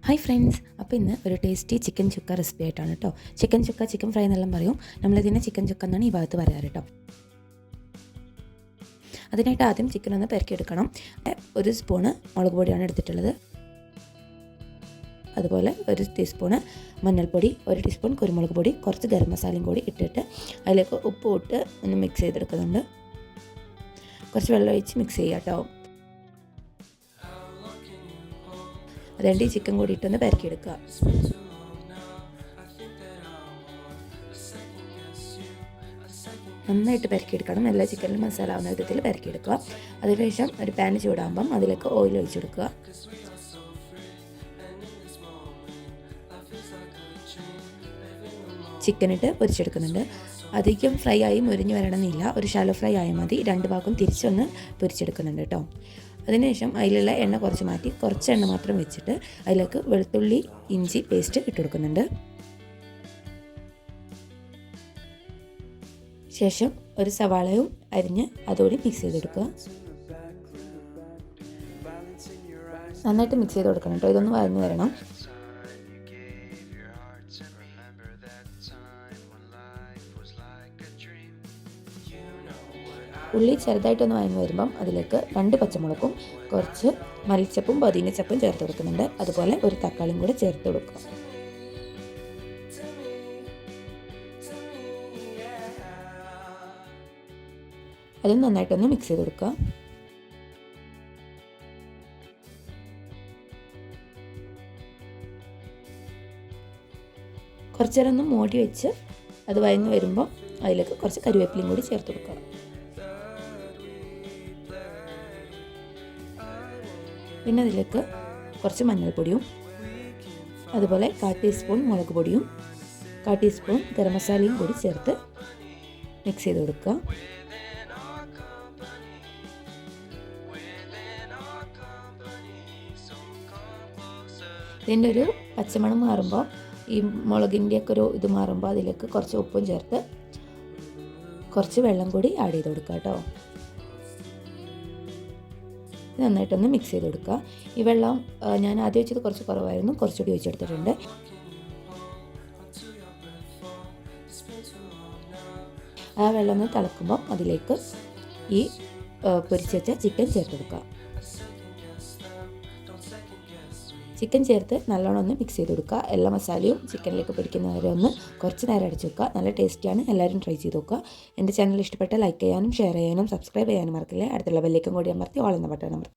Hi friends, അപ്പോൾ ഇന്ന് ഒരു ടേസ്റ്റി ചിക്കൻ ചുക്ക റെസിപ്പി ആയിട്ടാണ് കേട്ടോ. ചിക്കൻ ചുക്ക, ചിക്കൻ ഫ്രൈ എന്നെല്ലാം പറയും. നമ്മളിതിനെ ചിക്കൻ ചുക്ക എന്നാണ് ഈ ഭാഗത്ത് പറയാറ് കേട്ടോ. അതിനായിട്ട് ആദ്യം ചിക്കൻ ഒന്ന് പെരക്കിയെടുക്കണം. ഒരു സ്പൂണ് മുളക് പൊടിയാണ് എടുത്തിട്ടുള്ളത്. അതുപോലെ ഒരു ടീസ്പൂണ് മഞ്ഞൾപ്പൊടി, ഒരു ടീസ്പൂൺ കുരുമുളക് പൊടി, കുറച്ച് ഗരം മസാലയും കൂടി ഇട്ടിട്ട് അതിലേക്ക് ഉപ്പ് ഇട്ട് ഒന്ന് മിക്സ് ചെയ്തെടുക്കുന്നുണ്ട്. കുറച്ച് വെള്ളം ഒഴിച്ച് മിക്സ് ചെയ്യാം കേട്ടോ. അതുകൊണ്ട് ഈ ചിക്കൻ കൂടിയിട്ടൊന്ന് പെരക്കിയെടുക്കുക. നന്നായിട്ട് പെരക്കിയെടുക്കണം. എല്ലാ ചിക്കനിലും മസാല ആവുന്ന വിധത്തിൽ പെരക്കിയെടുക്കുക. അതിനുശേഷം ഒരു പാൻ ചൂടാകുമ്പം അതിലേക്ക് ഓയിൽ ഒഴിച്ചെടുക്കുക. ചിക്കനിട്ട് പൊരിച്ചെടുക്കുന്നുണ്ട്. അധികം ഫ്രൈ ആയി മുരിഞ്ഞ് വരണമെന്നില്ല, ഒരു ഷാലോ ഫ്രൈ ആയാൽ മതി. രണ്ട് ഭാഗം തിരിച്ചൊന്ന് പൊരിച്ചെടുക്കുന്നുണ്ട് കേട്ടോ. അതിനുശേഷം അതിലുള്ള എണ്ണ കുറച്ച് മാറ്റി കുറച്ച് എണ്ണ മാത്രം വെച്ചിട്ട് അതിലേക്ക് വെളുത്തുള്ളി ഇഞ്ചി പേസ്റ്റ് ഇട്ട് കൊടുക്കുന്നുണ്ട്. ശേഷം ഒരു സവാളയും അരിഞ്ഞ് അതോടെ മിക്സ് ചെയ്ത് കൊടുക്കുക. നന്നായിട്ട് മിക്സ് ചെയ്ത് കൊടുക്കണം കേട്ടോ. ഇതൊന്ന് വഴന്നു വരണം. ഉള്ളി ചെറുതായിട്ടൊന്ന് വഴന്നു വരുമ്പം അതിലേക്ക് 2 പച്ചമുളകും കുറച്ച് മല്ലിച്ചപ്പും പുതിനച്ചപ്പും ചേർത്ത് കൊടുക്കുന്നുണ്ട്. അതുപോലെ ഒരു തക്കാളിയും കൂടെ ചേർത്ത് കൊടുക്കുക. അതും നന്നായിട്ടൊന്ന് മിക്സ് ചെയ്ത് കൊടുക്കുക. കുറച്ച് നേരം ഒന്ന് മൂടി വെച്ച് അത് വഴന്നു വരുമ്പോൾ അതിലേക്ക് കുറച്ച് കറിവേപ്പിലയും കൂടി ചേർത്ത് കൊടുക്കുക. പിന്നെ അതിലേക്ക് കുറച്ച് മഞ്ഞൾപ്പൊടിയും അതുപോലെ 1/4 ടീസ്പൂൺ മുളക് പൊടിയും 1/4 ടീസ്പൂൺ ഗരം മസാലയും കൂടി ചേർത്ത് മിക്സ് ചെയ്ത് കൊടുക്കുക. ഇതിൻ്റെ ഒരു പച്ചമണം മാറുമ്പോൾ ഈ മുളകിൻ്റെയൊക്കെ ഒരു ഇത് മാറുമ്പോൾ അതിലേക്ക് കുറച്ച് ഉപ്പും ചേർത്ത് കുറച്ച് വെള്ളം കൂടി ആഡ് ചെയ്ത് കൊടുക്കുക കേട്ടോ. നന്നായിട്ടൊന്ന് മിക്സ് ചെയ്ത് കൊടുക്കുക. ഈ വെള്ളം ഞാൻ ആദ്യം വെച്ചത് കുറച്ച് കുറവായിരുന്നു, കുറച്ചുകൂടി ഒഴിച്ചെടുത്തിട്ടുണ്ട്. ആ വെള്ളം ഒന്ന് തിളക്കുമ്പോൾ അതിലേക്ക് ഈ പൊരിച്ച് വെച്ച ചിക്കൻ ചേർത്ത് കൊടുക്കുക. ചിക്കൻ ചേർത്ത് നല്ലോണം ഒന്ന് മിക്സ് ചെയ്ത് കൊടുക്കുക. എല്ലാ മസാലയും ചിക്കനിലേക്ക് പിടിക്കുന്ന വരെ ഒന്ന് കുറച്ച് നേരം അടച്ച് വെക്കുക. നല്ല ടേസ്റ്റിയാണ്. എല്ലാവരും ട്രൈ ചെയ്ത് നോക്കുക. എൻ്റെ ചാനൽ ഇഷ്ടപ്പെട്ട ലൈക്ക് ചെയ്യാനും ഷെയർ ചെയ്യാനും സബ്സ്ക്രൈബ് ചെയ്യാനും മറക്കില്ല. അടുത്തുള്ള ബെല്ലൈക്കൺ കൂടി അമർത്തി ഓൾ എന്ന ബട്ടൺ അമർത്തുക.